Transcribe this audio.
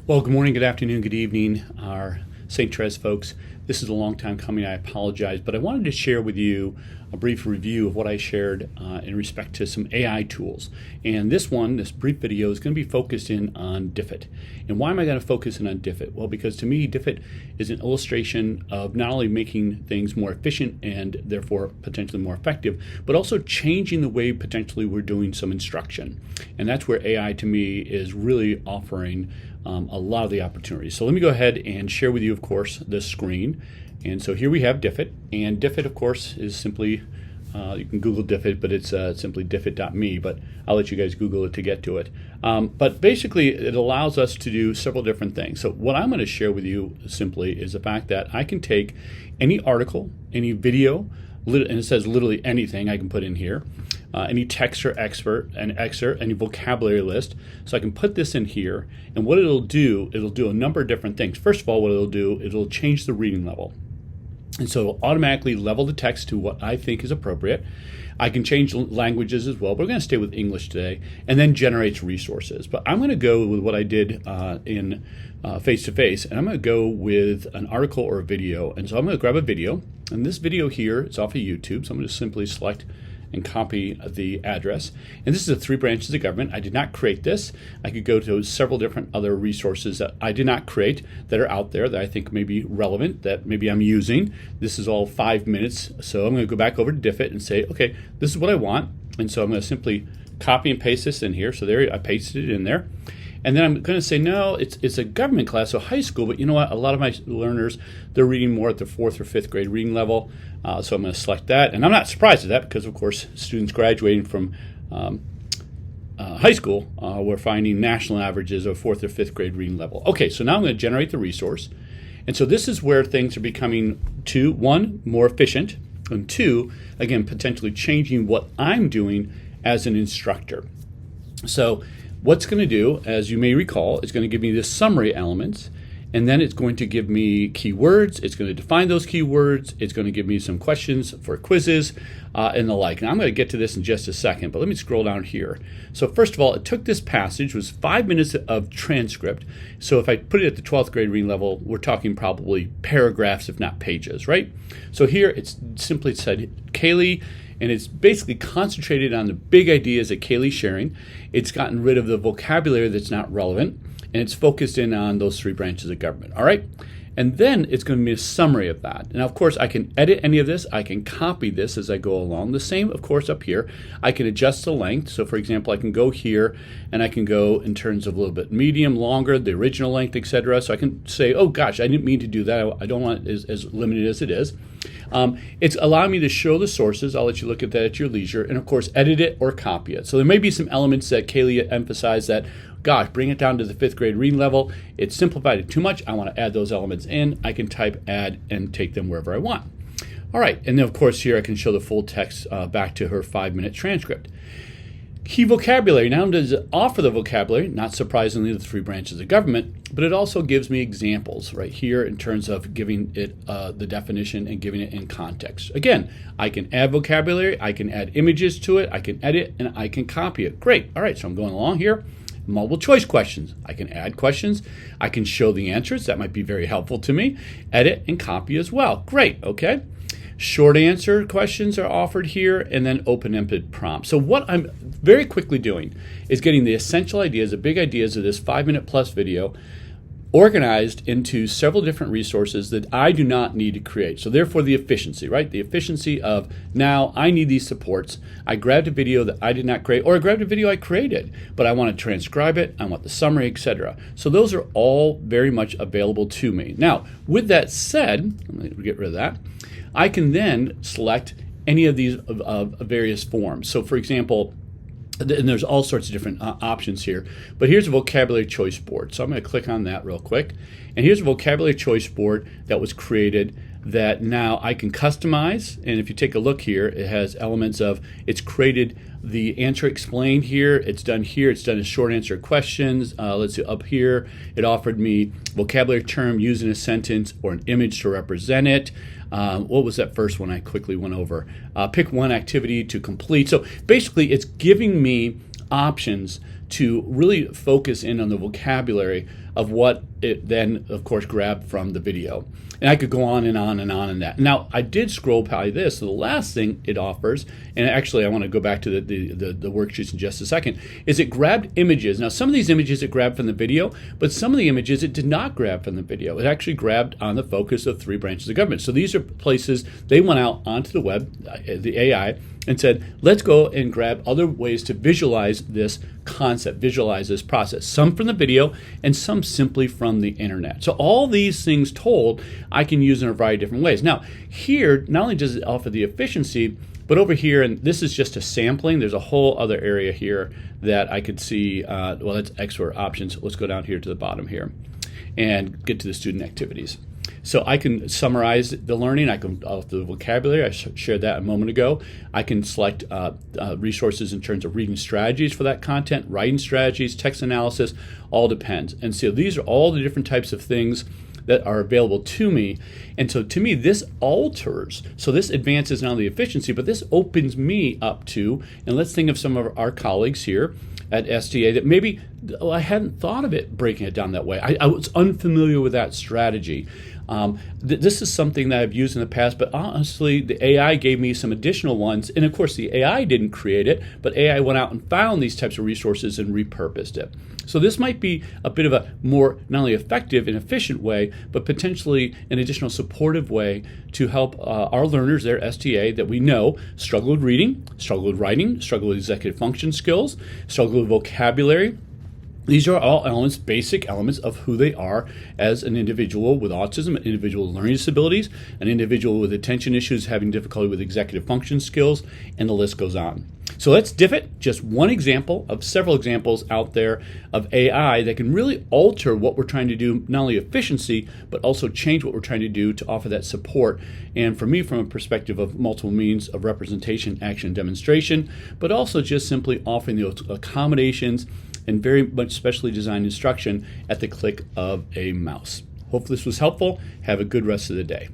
Well, good morning, good afternoon, good evening, our St. Therese folks. This is a long time coming. I apologize, but I wanted to share with you a brief review of what I shared in respect to some AI tools. And this brief video, is going to be focused in on Diffit. And why am I going to focus in on Diffit? Well, because to me, Diffit is an illustration of not only making things more efficient and therefore potentially more effective, but also changing the way potentially we're doing some instruction. And that's where AI to me is really offering a lot of the opportunities. So let me go ahead and share with you, of course, the screen. And so here we have Diffit, and Diffit, of course, is simply, you can Google Diffit, but it's simply diffit.me, but I'll let you guys Google it to get to it. But basically, it allows us to do several different things. So what I'm going to share with you simply is the fact that I can take any article, any video, and it says literally anything I can put in here, any text or excerpt, any vocabulary list. So I can put this in here, and what it'll do a number of different things. First of all, what it'll change the reading level. And so it'll automatically level the text to what I think is appropriate. I can change languages as well, but we're going to stay with English today, and then generates resources. But I'm going to go with what I did in face-to-face, and I'm going to go with an article or a video. And so I'm going to grab a video, and this video here is off of YouTube, so I'm going to simply select and copy the address. And this is the 3 branches of government. I did not create this. I could go to several different other resources that I did not create that are out there that I think may be relevant, that maybe I'm using. This is all 5 minutes. So I'm going to go back over to Diffit and say, okay, this is what I want. And so I'm going to simply copy and paste this in here. So there, I pasted it in there. And then I'm going to say, no, it's a government class, so high school, but you know what? A lot of my learners, they're reading more at the 4th or 5th grade reading level, so I'm going to select that. And I'm not surprised at that because, of course, students graduating from high school, we're finding national averages of 4th or 5th grade reading level. Okay, so now I'm going to generate the resource. And so this is where things are becoming, 1, more efficient, and 2, again, potentially changing what I'm doing as an instructor. So what's going to do, as you may recall, is going to give me the summary elements, and then it's going to give me keywords. It's going to define those keywords. It's going to give me some questions for quizzes and the like. And I'm going to get to this in just a second, but let me scroll down here. So first of all, it took this passage, was 5 minutes of transcript. So if I put it at the 12th grade reading level, we're talking probably paragraphs, if not pages, right? So here it's simply said, Kaylee, and it's basically concentrated on the big ideas that Kaylee's sharing. It's gotten rid of the vocabulary that's not relevant, and it's focused in on those 3 branches of government, all right? And then it's going to be a summary of that. Now, of course, I can edit any of this. I can copy this as I go along. The same, of course, up here. I can adjust the length. So, for example, I can go here, and I can go in terms of a little bit medium, longer, the original length, etc. So I can say, oh, gosh, I didn't mean to do that. I don't want it as limited as it is. It's allowing me to show the sources. I'll let you look at that at your leisure. And, of course, edit it or copy it. So there may be some elements that Kaylee emphasized that, gosh, bring it down to the 5th grade reading level. It's simplified it too much. I want to add those elements in. I can type add and take them wherever I want. All right. And then, of course, here I can show the full text back to her 5-minute transcript. Key vocabulary. Not only does it offer the vocabulary, not surprisingly, the 3 branches of government, but it also gives me examples right here in terms of giving it the definition and giving it in context. Again, I can add vocabulary, I can add images to it, I can edit, and I can copy it. Great. All right, so I'm going along here. Multiple choice questions. I can add questions. I can show the answers. That might be very helpful to me. Edit and copy as well. Great. Okay. Short answer questions are offered here, and then open-ended prompts. So what I'm very quickly doing is getting the essential ideas, the big ideas of this 5-minute plus video organized into several different resources that I do not need to create. So therefore the efficiency, right? The efficiency of now I need these supports. I grabbed a video that I did not create, or I grabbed a video I created, but I want to transcribe it, I want the summary, etc. So those are all very much available to me. Now, with that said, let me get rid of that. I can then select any of these various forms. So for example, and there's all sorts of different options here, but here's a vocabulary choice board. So I'm going to click on that real quick. And here's a vocabulary choice board that was created that now I can customize. And if you take a look here, it has elements of, it's created the answer explained here, it's done as short answer questions. Let's see, up here, it offered me vocabulary term used in a sentence or an image to represent it. What was that first one I quickly went over? Pick one activity to complete. So basically, it's giving me options to really focus in on the vocabulary of what it then, of course, grabbed from the video. And I could go on and on and on in that. Now, I did scroll by this. So the last thing it offers, and actually I want to go back to the worksheets in just a second, is it grabbed images. Now, some of these images it grabbed from the video, but some of the images it did not grab from the video. It actually grabbed on the focus of 3 branches of government. So these are places they went out onto the web, the AI, and said, let's go and grab other ways to visualize this concept, visualize this process. Some from the video and some simply from the internet. So all these things told, I can use in a variety of different ways. Now, here, not only does it offer the efficiency, but over here, and this is just a sampling, there's a whole other area here that I could see, well, that's export options. Let's go down here to the bottom here and get to the student activities. So I can summarize the learning. I can the vocabulary. I shared that a moment ago. I can select resources in terms of reading strategies for that content, writing strategies, text analysis, all depends. And so these are all the different types of things that are available to me. And so to me, this alters, so this advances not only efficiency, but this opens me up to, and let's think of some of our colleagues here at STA that maybe I hadn't thought of it breaking it down that way. I was unfamiliar with that strategy. This is something that I've used in the past, but honestly, the AI gave me some additional ones. And of course, the AI didn't create it, but AI went out and found these types of resources and repurposed it. So this might be a bit of a more not only effective and efficient way, but potentially an additional supportive way to help our learners there, STA, that we know struggle with reading, struggle with writing, struggle with executive function skills, struggle with vocabulary. These are all elements, basic elements of who they are as an individual with autism, an individual with learning disabilities, an individual with attention issues, having difficulty with executive function skills, and the list goes on. So that's Diffit, just one example of several examples out there of AI that can really alter what we're trying to do, not only efficiency, but also change what we're trying to do to offer that support. And for me, from a perspective of multiple means of representation, action, demonstration, but also just simply offering those accommodations and very much specially designed instruction at the click of a mouse. Hopefully this was helpful. Have a good rest of the day.